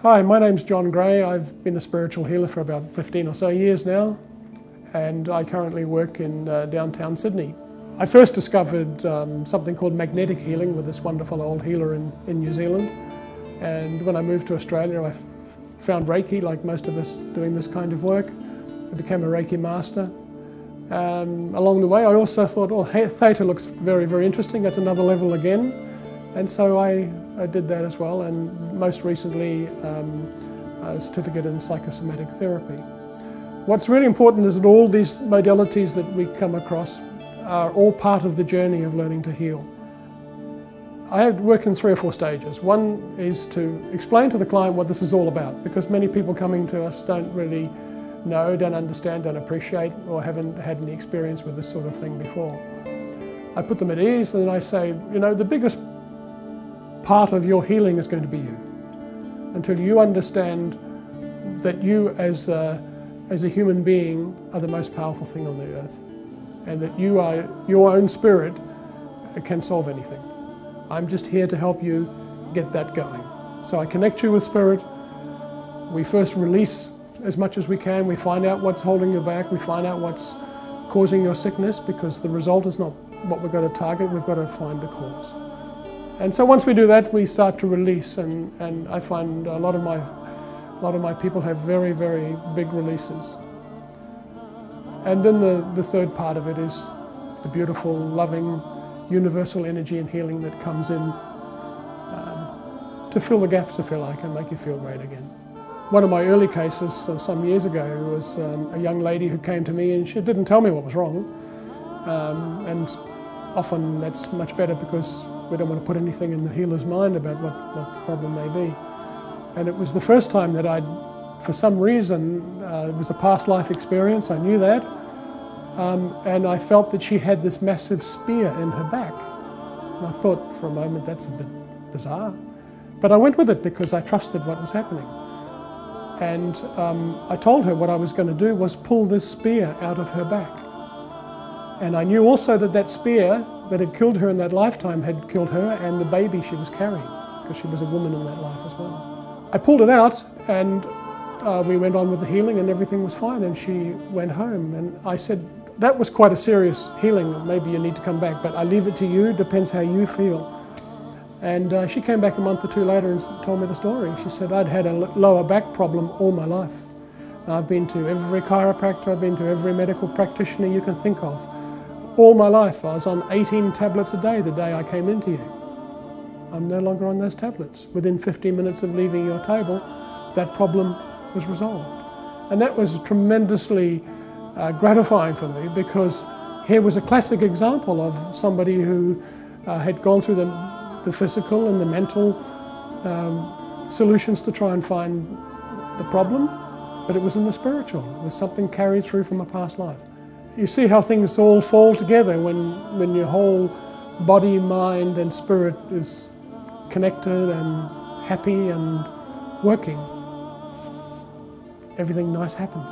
Hi, my name's John Gray. I've been a spiritual healer for about 15 or so years now, and I currently work in downtown Sydney. I first discovered something called magnetic healing with this wonderful old healer in New Zealand, and when I moved to Australia I found Reiki, like most of us doing this kind of work. I became a Reiki Master. Along the way I also thought, well, Theta looks very, very interesting. That's another level again. And so I did that as well, and most recently a certificate in psychosomatic therapy. What's really important is that all these modalities that we come across are all part of the journey of learning to heal. I work in 3 or 4 stages. One is to explain to the client what this is all about, because many people coming to us don't really know, don't understand, don't appreciate, or haven't had any experience with this sort of thing before. I put them at ease, and then I say, you know, the biggest part of your healing is going to be you. Until you understand that you as a human being are the most powerful thing on the earth, and that you are, your own spirit can solve anything. I'm just here to help you get that going. So I connect you with spirit. We first release as much as we can. We find out what's holding you back. We find out what's causing your sickness, because the result is not what we've got to target. We've got to find the cause. And so once we do that, we start to release, and I find a lot of my people have very, very big releases. And then the third part of it is the beautiful, loving, universal energy and healing that comes in to fill the gaps, if you like, and make you feel great again. One of my early cases some years ago was a young lady who came to me, and she didn't tell me what was wrong. And often that's much better, because we don't want to put anything in the healer's mind about what the problem may be. And it was the first time that for some reason, it was a past life experience, I knew that, and I felt that she had this massive spear in her back. And I thought for a moment, that's a bit bizarre. But I went with it because I trusted what was happening. And I told her what I was going to do was pull this spear out of her back. And I knew also that that spear that had killed her in that lifetime had killed her and the baby she was carrying, because she was a woman in that life as well. I pulled it out, and we went on with the healing, and everything was fine, and she went home. And I said, that was quite a serious healing, maybe you need to come back, but I leave it to you, depends how you feel. And she came back a month or 2 later and told me the story. She said, I'd had a lower back problem all my life. I've been to every chiropractor, I've been to every medical practitioner you can think of. All my life I was on 18 tablets a day the day I came into you. I'm no longer on those tablets. Within 15 minutes of leaving your table, that problem was resolved. And that was tremendously gratifying for me, because here was a classic example of somebody who had gone through the physical and the mental solutions to try and find the problem, but it was in the spiritual. It was something carried through from a past life. You see how things all fall together when your whole body, mind and spirit is connected and happy and working. Everything nice happens.